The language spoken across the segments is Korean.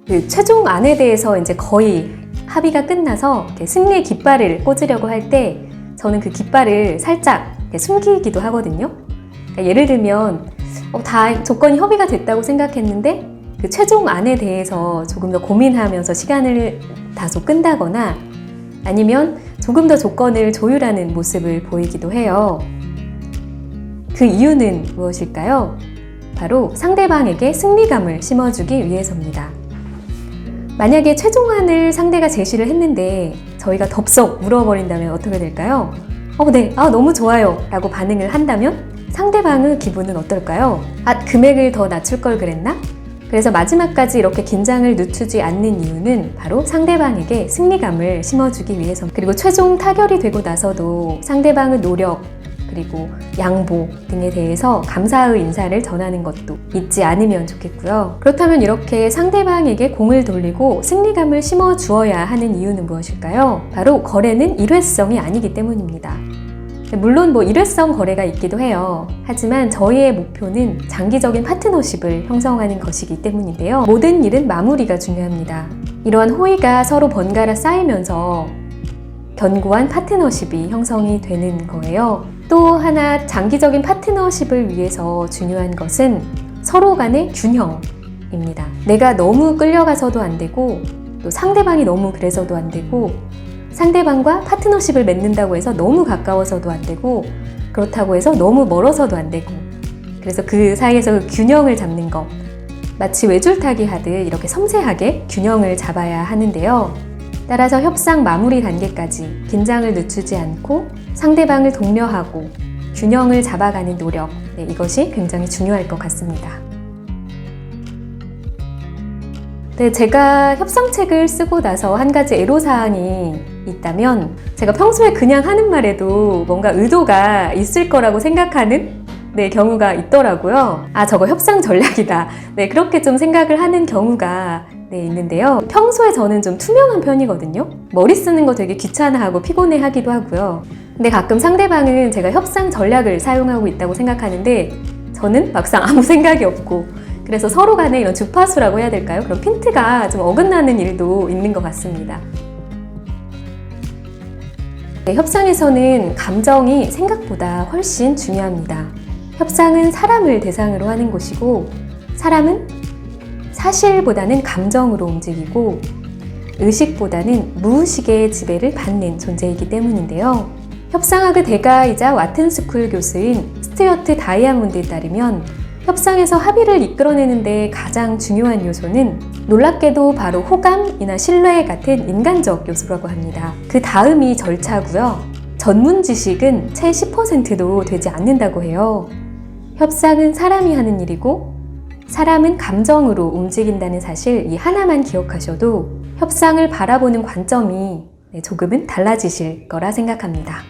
그 최종안에 대해서 이제 거의 합의가 끝나서 승리의 깃발을 꽂으려고 할 때 저는 그 깃발을 살짝 숨기기도 하거든요. 그러니까 예를 들면 다 조건이 협의가 됐다고 생각했는데 그 최종안에 대해서 조금 더 고민하면서 시간을 다소 끈다거나 아니면 조금 더 조건을 조율하는 모습을 보이기도 해요. 그 이유는 무엇일까요? 바로 상대방에게 승리감을 심어주기 위해서입니다. 만약에 최종안을 상대가 제시를 했는데 저희가 덥석 물어버린다면 어떻게 될까요? 네, 너무 좋아요 라고 반응을 한다면 상대방의 기분은 어떨까요? 금액을 더 낮출 걸 그랬나? 그래서 마지막까지 이렇게 긴장을 늦추지 않는 이유는 바로 상대방에게 승리감을 심어주기 위해서, 그리고 최종 타결이 되고 나서도 상대방의 노력 그리고 양보 등에 대해서 감사의 인사를 전하는 것도 잊지 않으면 좋겠고요. 그렇다면 이렇게 상대방에게 공을 돌리고 승리감을 심어주어야 하는 이유는 무엇일까요? 바로 거래는 일회성이 아니기 때문입니다. 물론 일회성 거래가 있기도 해요. 하지만 저희의 목표는 장기적인 파트너십을 형성하는 것이기 때문인데요. 모든 일은 마무리가 중요합니다. 이러한 호의가 서로 번갈아 쌓이면서 견고한 파트너십이 형성이 되는 거예요. 또 하나 장기적인 파트너십을 위해서 중요한 것은 서로 간의 균형입니다. 내가 너무 끌려가서도 안 되고 또 상대방이 너무 그래서도 안 되고 상대방과 파트너십을 맺는다고 해서 너무 가까워서도 안 되고 그렇다고 해서 너무 멀어서도 안 되고, 그래서 그 사이에서 균형을 잡는 것, 마치 외줄타기 하듯 이렇게 섬세하게 균형을 잡아야 하는데요. 따라서 협상 마무리 단계까지 긴장을 늦추지 않고 상대방을 독려하고 균형을 잡아가는 노력, 이것이 굉장히 중요할 것 같습니다. 제가 협상책을 쓰고 나서 한 가지 애로사항이 있다면, 제가 평소에 그냥 하는 말에도 뭔가 의도가 있을 거라고 생각하는 경우가 있더라고요. 저거 협상 전략이다. 그렇게 좀 생각을 하는 경우가 있는데요. 평소에 저는 좀 투명한 편이거든요. 머리 쓰는 거 되게 귀찮아하고 피곤해 하기도 하고요. 근데 가끔 상대방은 제가 협상 전략을 사용하고 있다고 생각하는데 저는 막상 아무 생각이 없고, 그래서 서로 간에 이런 주파수라고 해야 될까요? 그런 핀트가 좀 어긋나는 일도 있는 것 같습니다. 협상에서는 감정이 생각보다 훨씬 중요합니다. 협상은 사람을 대상으로 하는 곳이고, 사람은 사실보다는 감정으로 움직이고 의식보다는 무의식의 지배를 받는 존재이기 때문인데요. 협상학의 대가이자 와튼스쿨 교수인 스튜어트 다이아몬드에 따르면 협상에서 합의를 이끌어내는 데 가장 중요한 요소는 놀랍게도 바로 호감이나 신뢰 같은 인간적 요소라고 합니다. 그 다음이 절차고요. 전문 지식은 채 10%도 되지 않는다고 해요. 협상은 사람이 하는 일이고 사람은 감정으로 움직인다는 사실, 이 하나만 기억하셔도 협상을 바라보는 관점이 조금은 달라지실 거라 생각합니다.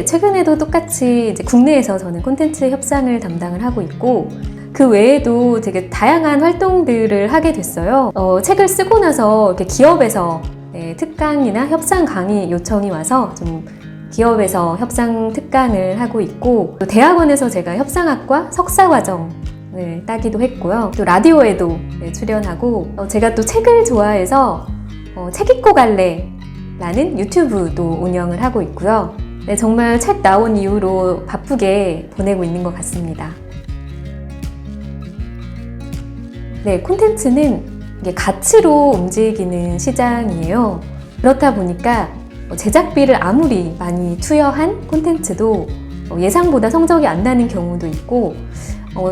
최근에도 똑같이 이제 국내에서 저는 콘텐츠 협상을 담당을 하고 있고, 그 외에도 되게 다양한 활동들을 하게 됐어요. 책을 쓰고 나서 이렇게 기업에서 특강이나 협상 강의 요청이 와서 좀 기업에서 협상 특강을 하고 있고, 또 대학원에서 제가 협상학과 석사과정을 따기도 했고요. 또 라디오에도 출연하고, 제가 또 책을 좋아해서 책 읽고 갈래 라는 유튜브도 운영을 하고 있고요. 정말 책 나온 이후로 바쁘게 보내고 있는 것 같습니다. 콘텐츠는 이게 가치로 움직이는 시장이에요. 그렇다 보니까 제작비를 아무리 많이 투여한 콘텐츠도 예상보다 성적이 안 나는 경우도 있고,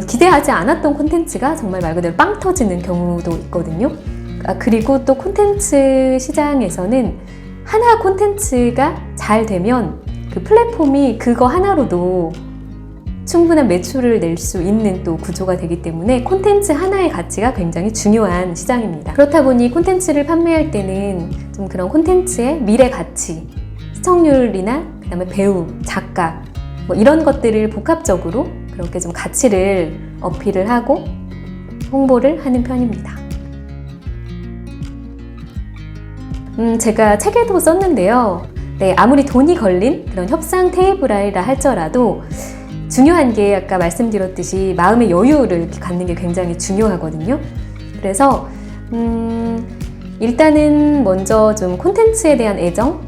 기대하지 않았던 콘텐츠가 정말 말 그대로 빵 터지는 경우도 있거든요. 그리고 또 콘텐츠 시장에서는 하나 콘텐츠가 잘 되면 그 플랫폼이 그거 하나로도 충분한 매출을 낼 수 있는 또 구조가 되기 때문에 콘텐츠 하나의 가치가 굉장히 중요한 시장입니다. 그렇다 보니 콘텐츠를 판매할 때는 좀 그런 콘텐츠의 미래 가치, 시청률이나 그다음에 배우, 작가 이런 것들을 복합적으로 그렇게 좀 가치를 어필을 하고 홍보를 하는 편입니다. 제가 책에도 썼는데요. 아무리 돈이 걸린 그런 협상 테이블이라 할지라도 중요한 게 아까 말씀드렸듯이 마음의 여유를 이렇게 갖는 게 굉장히 중요하거든요. 그래서 일단은 먼저 좀 콘텐츠에 대한 애정,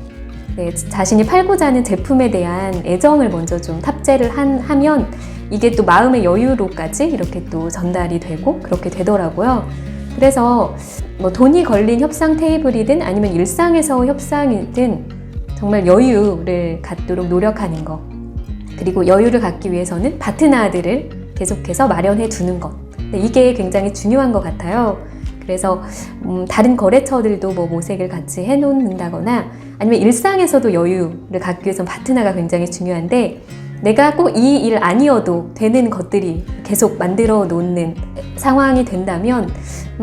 네, 자신이 팔고자 하는 제품에 대한 애정을 먼저 좀 탑재를 하면 이게 또 마음의 여유로까지 이렇게 또 전달이 되고 그렇게 되더라고요. 그래서 뭐 돈이 걸린 협상 테이블이든 아니면 일상에서 협상이든 정말 여유를 갖도록 노력하는 것, 그리고 여유를 갖기 위해서는 파트너들을 계속해서 마련해 두는 것, 이게 굉장히 중요한 것 같아요. 그래서 다른 거래처들도 뭐 모색을 같이 해놓는다거나 아니면 일상에서도 여유를 갖기 위해서는 파트너가 굉장히 중요한데, 내가 꼭 이 일 아니어도 되는 것들이 계속 만들어 놓는 상황이 된다면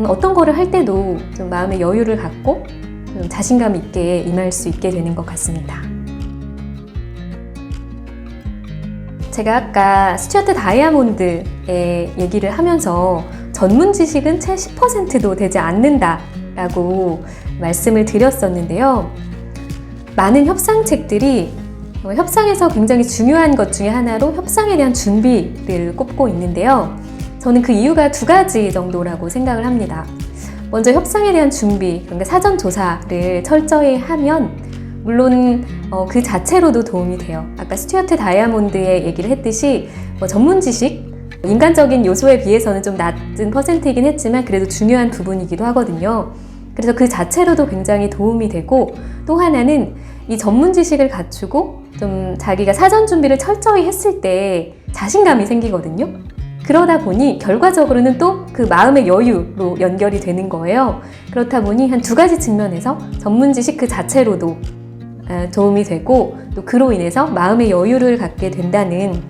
어떤 거를 할 때도 좀 마음의 여유를 갖고 좀 자신감 있게 임할 수 있게 되는 것 같습니다. 제가 아까 스튜어트 다이아몬드의 얘기를 하면서 전문 지식은 채 10%도 되지 않는다라고 말씀을 드렸었는데요. 많은 협상책들이 협상에서 굉장히 중요한 것 중에 하나로 협상에 대한 준비를 꼽고 있는데요. 저는 그 이유가 두 가지 정도라고 생각을 합니다. 먼저 협상에 대한 준비, 그러니까 사전 조사를 철저히 하면 물론 그 자체로도 도움이 돼요. 아까 스튜어트 다이아몬드의 얘기를 했듯이 전문 지식, 인간적인 요소에 비해서는 좀 낮은 퍼센트이긴 했지만 그래도 중요한 부분이기도 하거든요. 그래서 그 자체로도 굉장히 도움이 되고, 또 하나는 이 전문 지식을 갖추고 좀 자기가 사전 준비를 철저히 했을 때 자신감이 생기거든요. 그러다 보니 결과적으로는 또 그 마음의 여유로 연결이 되는 거예요. 그렇다 보니 한 두 가지 측면에서 전문 지식 그 자체로도 도움이 되고, 또 그로 인해서 마음의 여유를 갖게 된다는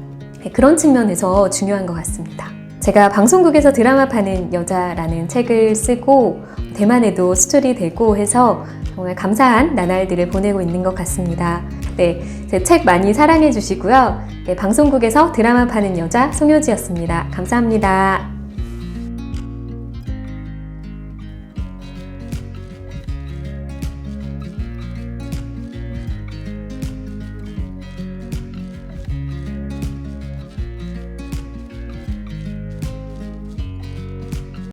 그런 측면에서 중요한 것 같습니다. 제가 방송국에서 드라마 파는 여자라는 책을 쓰고 대만에도 수출이 되고 해서 정말 감사한 나날들을 보내고 있는 것 같습니다. 네, 제 책 많이 사랑해 주시고요. 네, 방송국에서 드라마 파는 여자 송효지였습니다. 감사합니다.